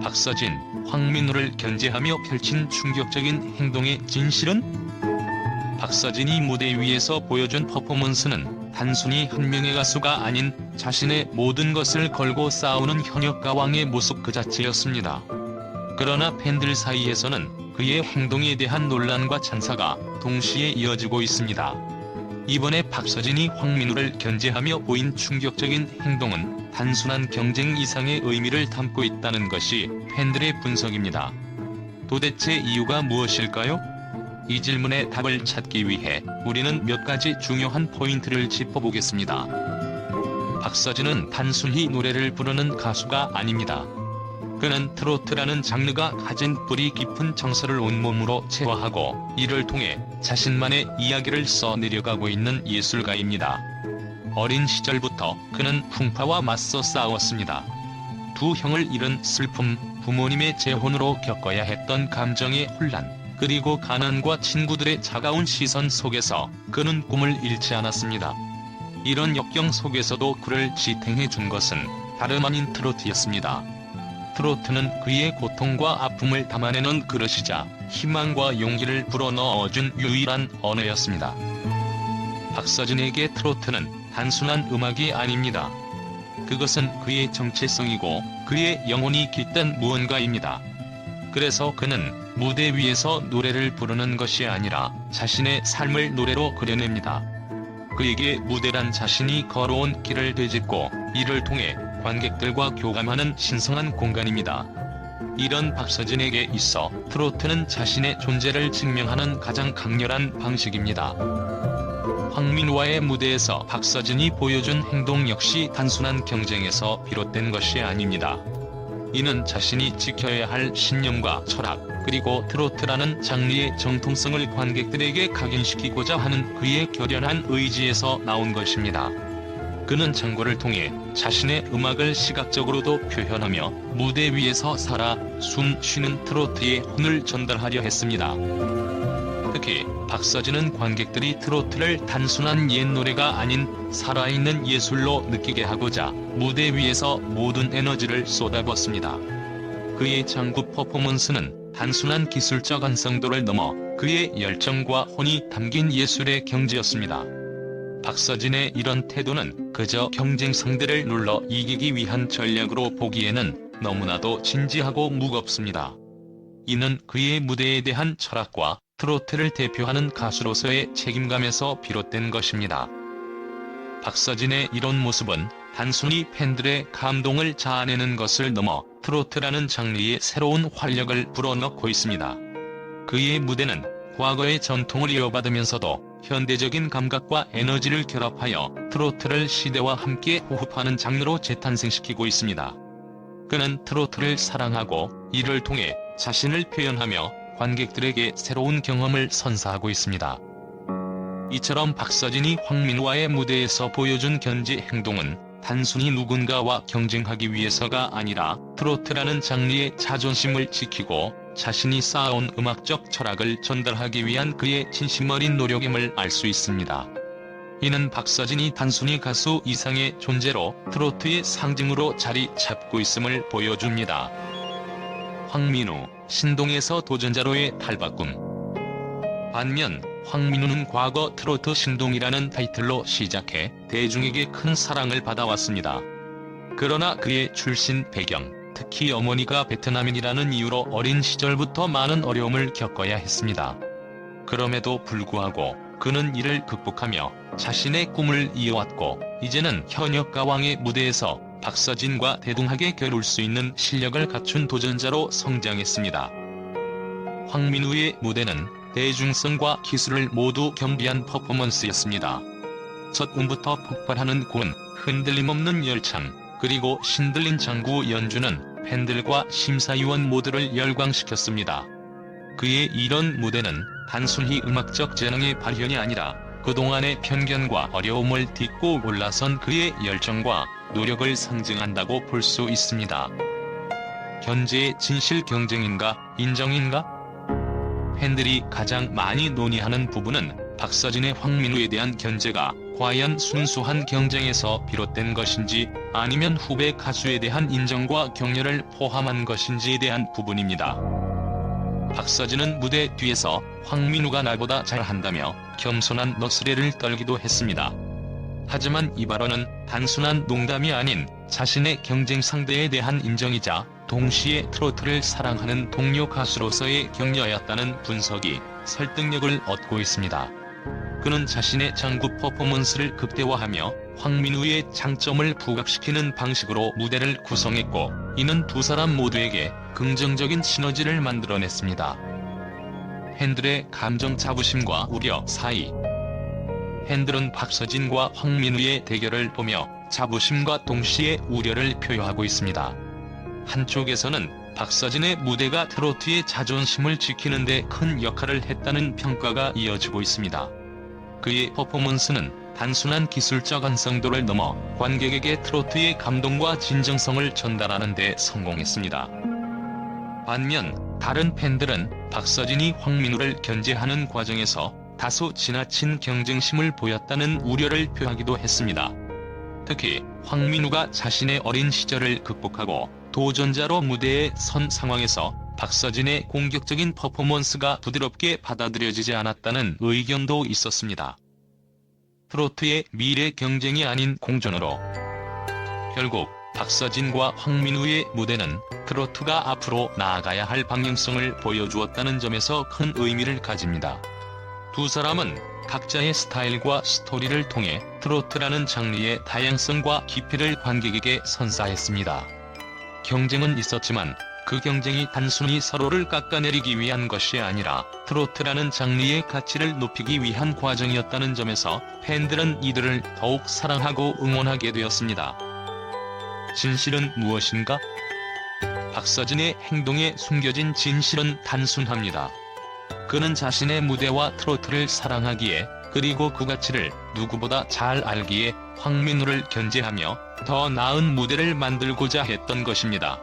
박서진, 황민호를 견제하며 펼친 충격적인 행동의 진실은? 박서진이 무대 위에서 보여준 퍼포먼스는 단순히 한 명의 가수가 아닌 자신의 모든 것을 걸고 싸우는 현역가왕의 모습 그 자체였습니다. 그러나 팬들 사이에서는 그의 행동에 대한 논란과 찬사가 동시에 이어지고 있습니다. 이번에 박서진이 황민호를 견제하며 보인 충격적인 행동은 단순한 경쟁 이상의 의미를 담고 있다는 것이 팬들의 분석입니다. 도대체 이유가 무엇일까요? 이 질문에 답을 찾기 위해 우리는 몇 가지 중요한 포인트를 짚어보겠습니다. 박서진은 단순히 노래를 부르는 가수가 아닙니다. 그는 트로트라는 장르가 가진 뿌리 깊은 정서를 온몸으로 체화하고 이를 통해 자신만의 이야기를 써내려가고 있는 예술가입니다. 어린 시절부터 그는 풍파와 맞서 싸웠습니다. 두 형을 잃은 슬픔, 부모님의 재혼으로 겪어야 했던 감정의 혼란, 그리고 가난과 친구들의 차가운 시선 속에서 그는 꿈을 잃지 않았습니다. 이런 역경 속에서도 그를 지탱해준 것은 다름 아닌 트로트였습니다. 트로트는 그의 고통과 아픔을 담아내는 그릇이자 희망과 용기를 불어넣어준 유일한 언어였습니다. 박서진에게 트로트는 단순한 음악이 아닙니다. 그것은 그의 정체성이고 그의 영혼이 깃든 무언가입니다. 그래서 그는 무대 위에서 노래를 부르는 것이 아니라 자신의 삶을 노래로 그려냅니다. 그에게 무대란 자신이 걸어온 길을 되짚고 이를 통해 관객들과 교감하는 신성한 공간입니다. 이런 박서진에게 있어 트로트는 자신의 존재를 증명하는 가장 강렬한 방식입니다. 황민호와의 무대에서 박서진이 보여준 행동 역시 단순한 경쟁에서 비롯된 것이 아닙니다. 이는 자신이 지켜야 할 신념과 철학, 그리고 트로트라는 장르의 정통성을 관객들에게 각인시키고자 하는 그의 결연한 의지에서 나온 것입니다. 그는 장구를 통해 자신의 음악을 시각적으로도 표현하며 무대 위에서 살아 숨 쉬는 트로트의 혼을 전달하려 했습니다. 특히 박서진은 관객들이 트로트를 단순한 옛 노래가 아닌 살아있는 예술로 느끼게 하고자 무대 위에서 모든 에너지를 쏟아붓습니다. 그의 장구 퍼포먼스는 단순한 기술적 완성도를 넘어 그의 열정과 혼이 담긴 예술의 경지였습니다. 박서진의 이런 태도는 그저 경쟁 상대를 눌러 이기기 위한 전략으로 보기에는 너무나도 진지하고 무겁습니다. 이는 그의 무대에 대한 철학과 트로트를 대표하는 가수로서의 책임감에서 비롯된 것입니다. 박서진의 이런 모습은 단순히 팬들의 감동을 자아내는 것을 넘어 트로트라는 장르의 새로운 활력을 불어넣고 있습니다. 그의 무대는 과거의 전통을 이어받으면서도 현대적인 감각과 에너지를 결합하여 트로트를 시대와 함께 호흡하는 장르로 재탄생시키고 있습니다. 그는 트로트를 사랑하고 이를 통해 자신을 표현하며 관객들에게 새로운 경험을 선사하고 있습니다. 이처럼 박서진이 황민호와의 무대에서 보여준 견제 행동은 단순히 누군가와 경쟁하기 위해서가 아니라 트로트라는 장르의 자존심을 지키고 자신이 쌓아온 음악적 철학을 전달하기 위한 그의 진심 어린 노력임을 알 수 있습니다. 이는 박서진이 단순히 가수 이상의 존재로 트로트의 상징으로 자리 잡고 있음을 보여줍니다. 황민호, 신동에서 도전자로의 탈바꿈. 반면 황민호는 과거 트로트 신동이라는 타이틀로 시작해 대중에게 큰 사랑을 받아왔습니다. 그러나 그의 출신 배경, 특히 어머니가 베트남인이라는 이유로 어린 시절부터 많은 어려움을 겪어야 했습니다. 그럼에도 불구하고 그는 이를 극복하며 자신의 꿈을 이어왔고 이제는 현역가왕의 무대에서 박서진과 대등하게 겨룰 수 있는 실력을 갖춘 도전자로 성장했습니다. 황민호의 무대는 대중성과 기술을 모두 겸비한 퍼포먼스였습니다. 첫 음부터 폭발하는 고음, 흔들림 없는 열창, 그리고 신들린 장구 연주는 팬들과 심사위원 모두를 열광시켰습니다. 그의 이런 무대는 단순히 음악적 재능의 발현이 아니라 그동안의 편견과 어려움을 딛고 올라선 그의 열정과 노력을 상징한다고 볼 수 있습니다. 현재의 진실 경쟁인가, 인정인가? 팬들이 가장 많이 논의하는 부분은 박서진의 황민호에 대한 견제가 과연 순수한 경쟁에서 비롯된 것인지 아니면 후배 가수에 대한 인정과 격려를 포함한 것인지에 대한 부분입니다. 박서진은 무대 뒤에서 황민우가 나보다 잘한다며 겸손한 너스레를 떨기도 했습니다. 하지만 이 발언은 단순한 농담이 아닌 자신의 경쟁 상대에 대한 인정이자 동시에 트로트를 사랑하는 동료 가수로서의 격려였다는 분석이 설득력을 얻고 있습니다. 그는 자신의 장구 퍼포먼스를 극대화하며 황민우의 장점을 부각시키는 방식으로 무대를 구성했고, 이는 두 사람 모두에게 긍정적인 시너지를 만들어냈습니다. 팬들의 감정 자부심과 우려 사이. 팬들은 박서진과 황민우의 대결을 보며 자부심과 동시에 우려를 표하고 있습니다. 한쪽에서는 박서진의 무대가 트로트의 자존심을 지키는 데 큰 역할을 했다는 평가가 이어지고 있습니다. 그의 퍼포먼스는 단순한 기술적 완성도를 넘어 관객에게 트로트의 감동과 진정성을 전달하는 데 성공했습니다. 반면 다른 팬들은 박서진이 황민우를 견제하는 과정에서 다소 지나친 경쟁심을 보였다는 우려를 표하기도 했습니다. 특히 황민우가 자신의 어린 시절을 극복하고 도전자로 무대에 선 상황에서 박서진의 공격적인 퍼포먼스가 부드럽게 받아들여지지 않았다는 의견도 있었습니다. 트로트의 미래 경쟁이 아닌 공존으로. 결국 박서진과 황민우의 무대는 트로트가 앞으로 나아가야 할 방향성을 보여주었다는 점에서 큰 의미를 가집니다. 두 사람은 각자의 스타일과 스토리를 통해 트로트라는 장르의 다양성과 깊이를 관객에게 선사했습니다. 경쟁은 있었지만 그 경쟁이 단순히 서로를 깎아내리기 위한 것이 아니라 트로트라는 장르의 가치를 높이기 위한 과정이었다는 점에서 팬들은 이들을 더욱 사랑하고 응원하게 되었습니다. 진실은 무엇인가? 박서진의 행동에 숨겨진 진실은 단순합니다. 그는 자신의 무대와 트로트를 사랑하기에, 그리고 그 가치를 누구보다 잘 알기에 황민우를 견제하며 더 나은 무대를 만들고자 했던 것입니다.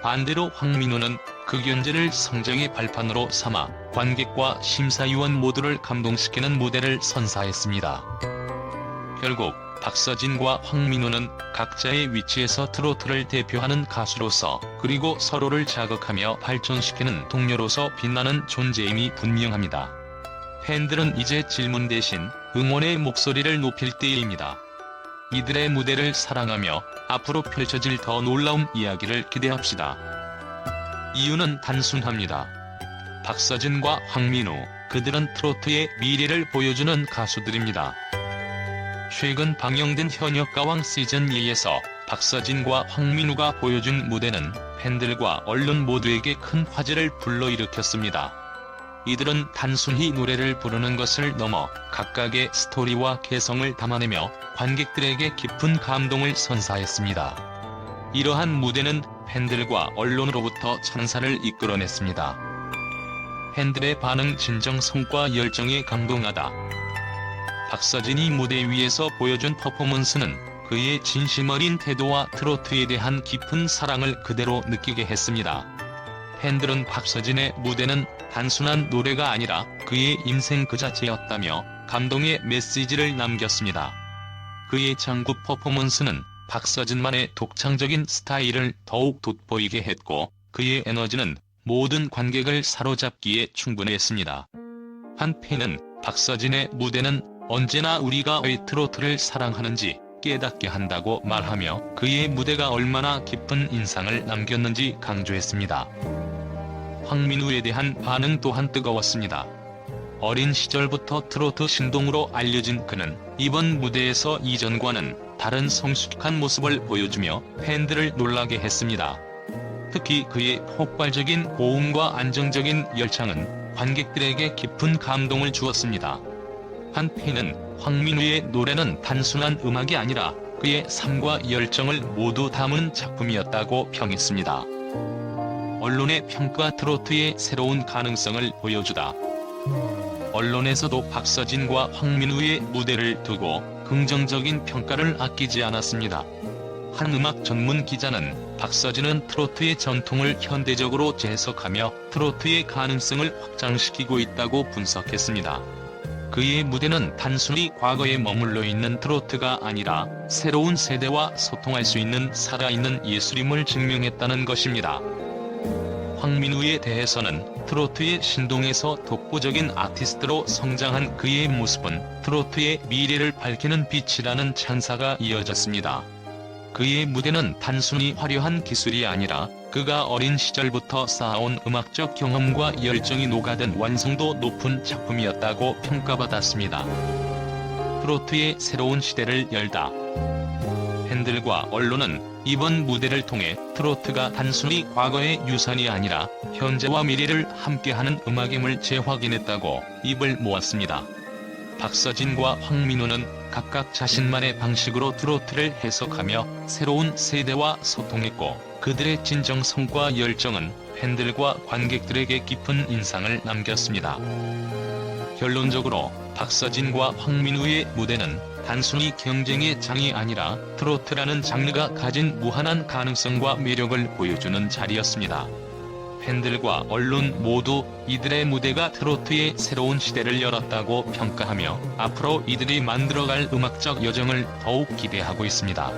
반대로 황민우는 그 견제를 성장의 발판으로 삼아 관객과 심사위원 모두를 감동시키는 무대를 선사했습니다. 결국 박서진과 황민우는 각자의 위치에서 트로트를 대표하는 가수로서, 그리고 서로를 자극하며 발전시키는 동료로서 빛나는 존재임이 분명합니다. 팬들은 이제 질문 대신 응원의 목소리를 높일 때입니다. 이들의 무대를 사랑하며 앞으로 펼쳐질 더 놀라운 이야기를 기대합시다. 이유는 단순합니다. 박서진과 황민우, 그들은 트로트의 미래를 보여주는 가수들입니다. 최근 방영된 현역가왕 시즌2에서 박서진과 황민우가 보여준 무대는 팬들과 언론 모두에게 큰 화제를 불러일으켰습니다. 이들은 단순히 노래를 부르는 것을 넘어 각각의 스토리와 개성을 담아내며 관객들에게 깊은 감동을 선사했습니다. 이러한 무대는 팬들과 언론으로부터 찬사를 이끌어냈습니다. 팬들의 반응 진정성과 열정에 감동하다. 박서진이 무대 위에서 보여준 퍼포먼스는 그의 진심 어린 태도와 트로트에 대한 깊은 사랑을 그대로 느끼게 했습니다. 팬들은 박서진의 무대는 단순한 노래가 아니라 그의 인생 그 자체였다며 감동의 메시지를 남겼습니다. 그의 장구 퍼포먼스는 박서진만의 독창적인 스타일을 더욱 돋보이게 했고, 그의 에너지는 모든 관객을 사로잡기에 충분했습니다. 한 팬은 박서진의 무대는 언제나 우리가 왜 트로트를 사랑하는지 깨닫게 한다고 말하며 그의 무대가 얼마나 깊은 인상을 남겼는지 강조했습니다. 황민우에 대한 반응 또한 뜨거웠습니다. 어린 시절부터 트로트 신동으로 알려진 그는 이번 무대에서 이전과는 다른 성숙한 모습을 보여주며 팬들을 놀라게 했습니다. 특히 그의 폭발적인 고음과 안정적인 열창은 관객들에게 깊은 감동을 주었습니다. 한 팬은 황민우의 노래는 단순한 음악이 아니라 그의 삶과 열정을 모두 담은 작품이었다고 평했습니다. 언론의 평가 트로트의 새로운 가능성을 보여주다. 언론에서도 박서진과 황민우의 무대를 두고 긍정적인 평가를 아끼지 않았습니다. 한 음악 전문 기자는 박서진은 트로트의 전통을 현대적으로 재해석하며 트로트의 가능성을 확장시키고 있다고 분석했습니다. 그의 무대는 단순히 과거에 머물러 있는 트로트가 아니라 새로운 세대와 소통할 수 있는 살아있는 예술임을 증명했다는 것입니다. 황민우에 대해서는 트로트의 신동에서 독보적인 아티스트로 성장한 그의 모습은 트로트의 미래를 밝히는 빛이라는 찬사가 이어졌습니다. 그의 무대는 단순히 화려한 기술이 아니라 그가 어린 시절부터 쌓아온 음악적 경험과 열정이 녹아든 완성도 높은 작품이었다고 평가받았습니다. 트로트의 새로운 시대를 열다. 팬들과 언론은 이번 무대를 통해 트로트가 단순히 과거의 유산이 아니라 현재와 미래를 함께하는 음악임을 재확인했다고 입을 모았습니다. 박서진과 황민우는 각각 자신만의 방식으로 트로트를 해석하며 새로운 세대와 소통했고, 그들의 진정성과 열정은 팬들과 관객들에게 깊은 인상을 남겼습니다. 결론적으로 박서진과 황민우의 무대는 단순히 경쟁의 장이 아니라 트로트라는 장르가 가진 무한한 가능성과 매력을 보여주는 자리였습니다. 팬들과 언론 모두 이들의 무대가 트로트의 새로운 시대를 열었다고 평가하며 앞으로 이들이 만들어갈 음악적 여정을 더욱 기대하고 있습니다.